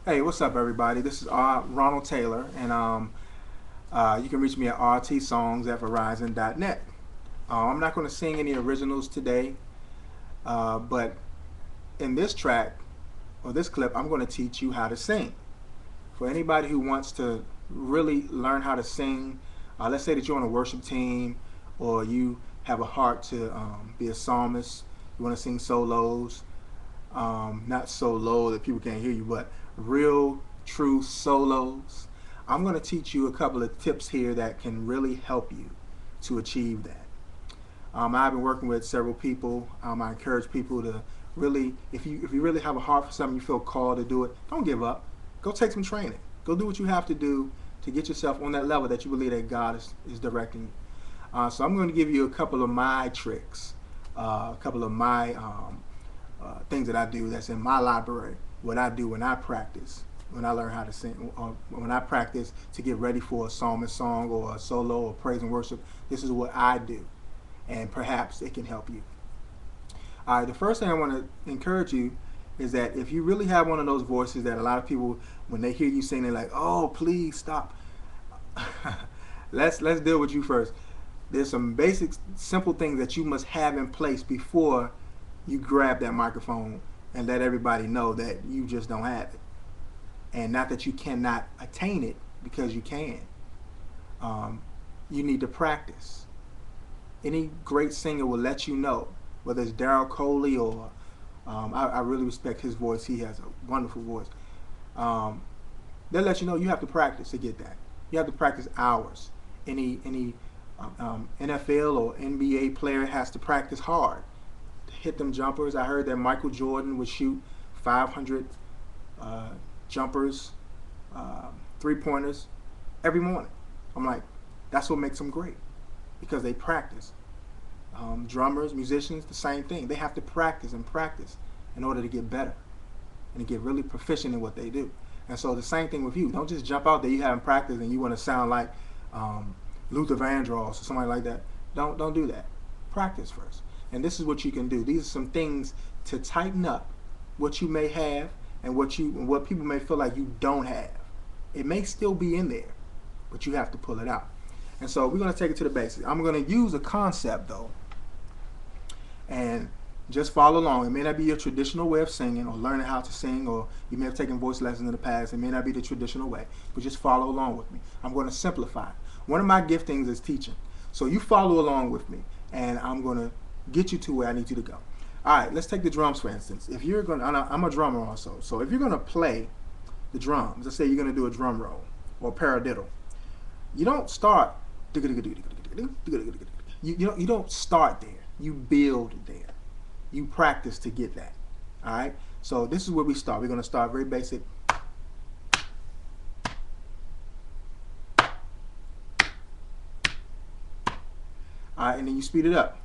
Hey, what's up, everybody? This is Ronald Taylor, and you can reach me at rtsongs@verizon.net. I'm not going to sing any originals today, but in this track or this clip, I'm going to teach you how to sing. For anybody who wants to really learn how to sing, let's say that you're on a worship team or you have a heart to be a psalmist, you want to sing solos, not so low that people can't hear you, but real, true solos. I'm going to teach you a couple of tips here that can really help you to achieve that. I've been working with several people. I encourage people to really, if you really have a heart for something, you feel called to do it, don't give up. Go take some training. Go do what you have to do to get yourself on that level that you believe that God is directing you. So I'm going to give you a couple of my tricks, a couple of my things that I do that's in my library, what I do when I practice, when I learn how to sing, or when I practice to get ready for a psalmist song or a solo or praise and worship. This is what I do, and perhaps it can help you. All right, the first thing I want to encourage you is that if you really have one of those voices that a lot of people, when they hear you sing, they're like, "Oh, please stop." let's deal with you first. There's some basic, simple things that you must have in place before you grab that microphone and let everybody know that you just don't have it, and not that you cannot attain it, because you can. You need to practice. Any great singer will let you know, whether it's Daryl Coley or I really respect his voice. He has a wonderful voice. They'll let you know you have to practice to get that. You have to practice hours. Any NFL or NBA player has to practice hard to hit them jumpers. I heard that Michael Jordan would shoot 500 jumpers, 3-pointers every morning. I'm like, that's what makes them great, because they practice. Drummers, musicians, the same thing. They have to practice and practice in order to get better and to get really proficient in what they do. And so the same thing with you. Don't just jump out there, you haven't practiced and you want to sound like Luther Vandross or somebody like that. Don't do that. Practice first. And this is what you can do. These are some things to tighten up what you may have and what people may feel like you don't have. It may still be in there, but you have to pull it out. And so we're going to take it to the basics. I'm going to use a concept though, and just follow along. It may not be your traditional way of singing or learning how to sing, or you may have taken voice lessons in the past. It may not be the traditional way, but just follow along with me. I'm going to simplify. One of my giftings is teaching. So you follow along with me, and I'm going to get you to where I need you to go. All right, let's take the drums for instance. If you're going to, I'm a drummer also. So if you're going to play the drums, let's say you're going to do a drum roll or a paradiddle, you don't start, you don't start there. You build there. You practice to get that. All right. So this is where we start. We're going to start very basic. All right, and then you speed it up.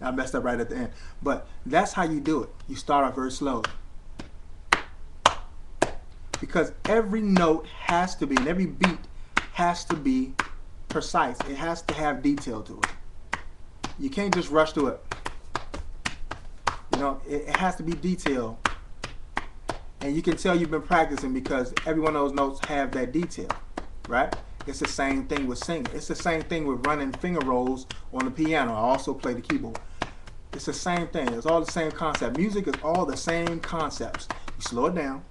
I messed up right at the end, but that's how you do it. You start off very slowly, because every note has to be, and every beat has to be precise. It has to have detail to it. You can't just rush through it. You know, it has to be detailed, and you can tell you've been practicing because every one of those notes have that detail, right? It's the same thing with singing. It's the same thing with running finger rolls on the piano. I also play the keyboard. It's the same thing. It's all the same concept. Music is all the same concepts. You slow it down,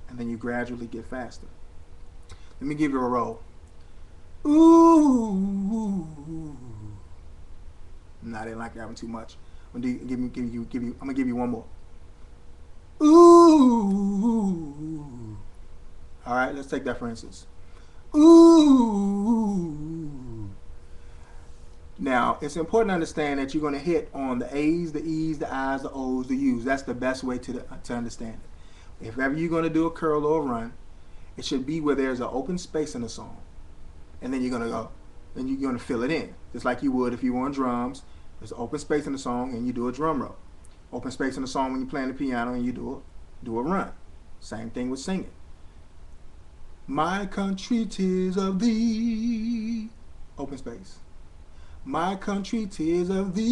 and then you gradually get faster. Let me give you a roll. Ooh. No, I didn't like that one too much. I'm gonna give you one more. Ooh. All right, let's take that for instance. Ooh. Now, it's important to understand that you're going to hit on the A's, the E's, the I's, the O's, the U's. That's the best way to understand it. If ever you're going to do a curl or a run, it should be where there's an open space in the song. And then you're going to go, and you're going to fill it in. Just like you would if you were on drums. There's an open space in the song, and you do a drum roll. Open space in the song when you're playing the piano, and you do a run. Same thing with singing. My country, 'tis of thee. Open space. My country, 'tis of thee.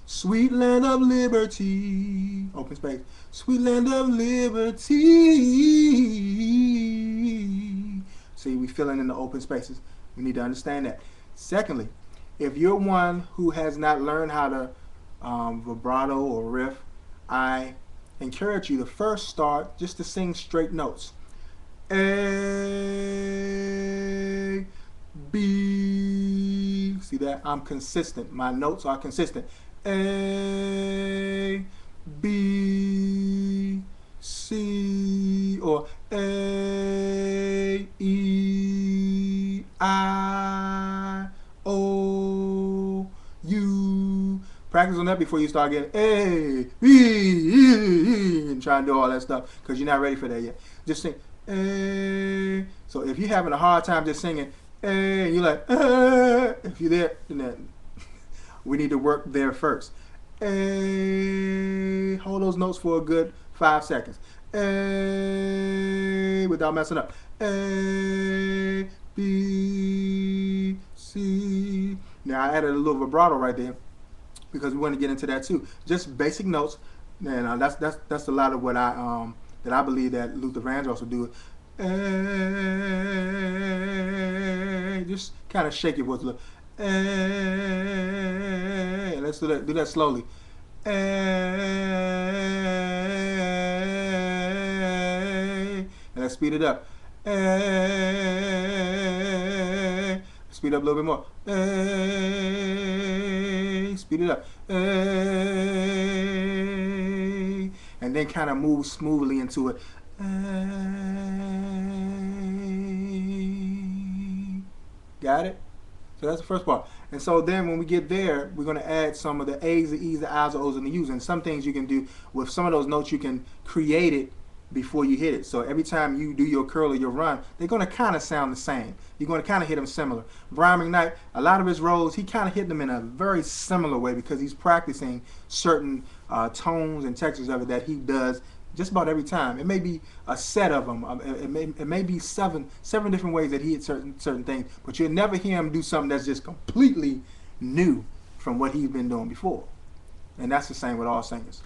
Sweet land of liberty. Open space. Sweet land of liberty. See, we filling in the open spaces. We need to understand that. Secondly, if you're one who has not learned how to vibrato or riff, I encourage you to first start just to sing straight notes. A, B. See that? I'm consistent. My notes are consistent. A, B, C, or A, E, I, O, U. Practice on that before you start getting A, B, E, and try and do all that stuff because you're not ready for that yet. Just sing A. So if you're having a hard time just singing A, and you're like, if you're there, then we need to work there first. A, hold those notes for a good 5 seconds. A, without messing up. A, B, C. Now I added a little vibrato right there because we want to get into that too. Just basic notes, and that's a lot of what I that I believe that Luther Vandross will do. Just kind of shake your voice a little. Let's do that. Do that slowly. And let's speed it up. Speed up a little bit more. Speed it up. And then kind of move smoothly into it. Got it? So that's the first part. And so then when we get there, we're going to add some of the A's, the E's, the I's, the O's, and the U's. And some things you can do with some of those notes, you can create it before you hit it. So every time you do your curl or your run, they're going to kind of sound the same. You're going to kind of hit them similar. Brian McKnight, a lot of his rolls, he kind of hit them in a very similar way because he's practicing certain tones and textures of it that he does just about every time. It may be a set of them. It may be seven different ways that he hit certain things, but you'll never hear him do something that's just completely new from what he's been doing before. And that's the same with all singers.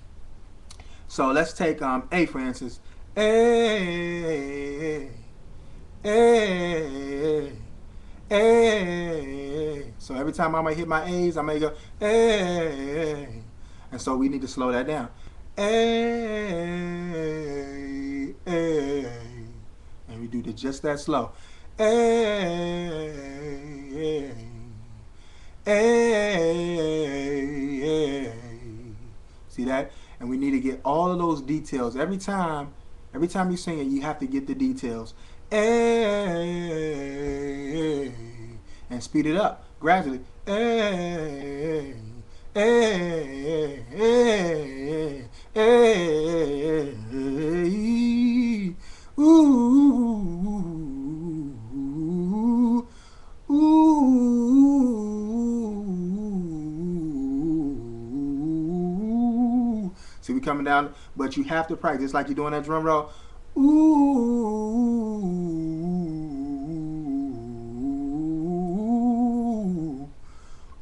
So let's take A for instance. A, A, A. So every time I might hit my A's, I may go A. And so we need to slow that down. A, A. And we do it just that slow. A, A, A. See that? And we need to get all of those details. Every time you sing it, you have to get the details. A, and speed it up gradually. A, A, A, A, ooh, ooh. See, we coming down, but you have to practice just like you're doing that drum roll. Ooh,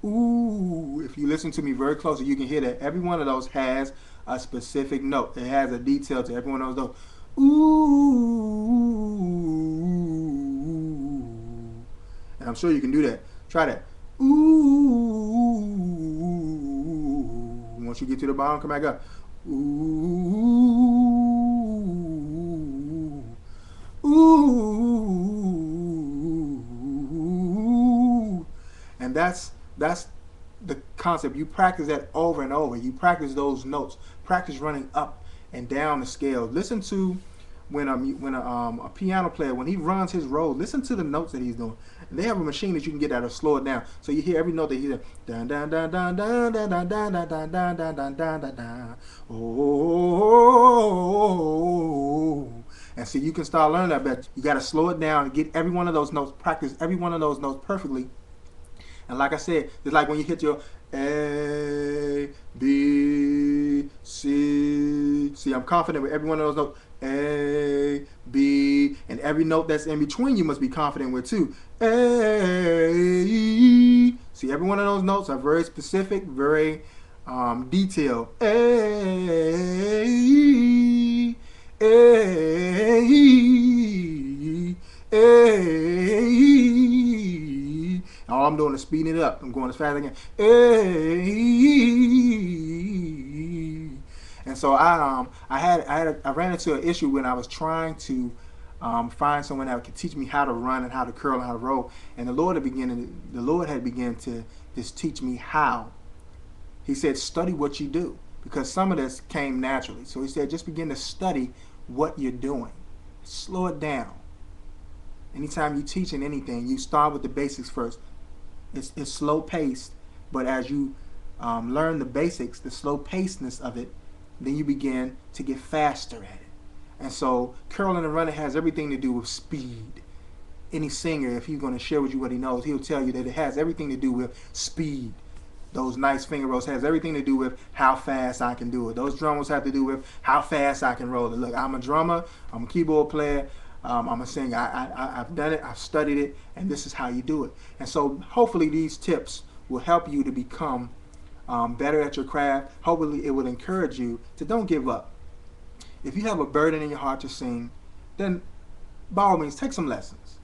ooh. If you listen to me very closely, you can hear that every one of those has a specific note. It has a detail to every one of those notes. Ooh. And I'm sure you can do that. Try that. Ooh. Once you get to the bottom, come back up. Ooh. Ooh. And that's the concept. You practice that over and over. You practice those notes. Practice running up and down the scale. Listen to when a piano player, when he runs his roll, listen to the notes that he's doing. And they have a machine that you can get that'll slow it down. So you hear every note that he's doing. Dun dun dun dun dun dun dun dun dun dun dun dun dun dun dun dun. Oh. And so you can start learning that, but you got to slow it down and get every one of those notes, practice every one of those notes perfectly. And like I said, it's like when you hit your A, B, C. See, I'm confident with every one of those notes. A, B, and every note that's in between you must be confident with too. A. See, every one of those notes are very specific, very detailed. A, A, A. All I'm doing is speeding it up. I'm going as fast as I can. A. And so I ran into an issue when I was trying to find someone that could teach me how to run and how to curl and how to roll. And the Lord had begun to just teach me how. He said, study what you do, because some of this came naturally. So he said, just begin to study what you're doing. Slow it down. Anytime you're teaching anything, you start with the basics first. It's slow paced, but as you learn the basics, the slow pacedness of it, then you begin to get faster at it. And so curling and running has everything to do with speed. Any singer, if he's going to share with you what he knows, he'll tell you that it has everything to do with speed. Those nice finger rolls has everything to do with how fast I can do it. Those drum rolls have to do with how fast I can roll it. Look, I'm a drummer, I'm a keyboard player, I'm a singer. I've done it, I've studied it, and this is how you do it. And so hopefully these tips will help you to become better at your craft. Hopefully it will encourage you to don't give up. If you have a burden in your heart to sing, then by all means take some lessons.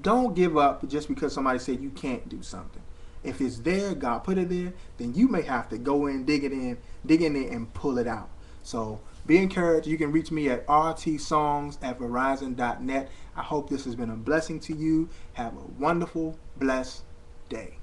Don't give up just because somebody said you can't do something. If it's there, God put it there, then you may have to go in, dig in there and pull it out. So be encouraged. You can reach me at rtsongs@verizon.net. I hope this has been a blessing to you. Have a wonderful, blessed day.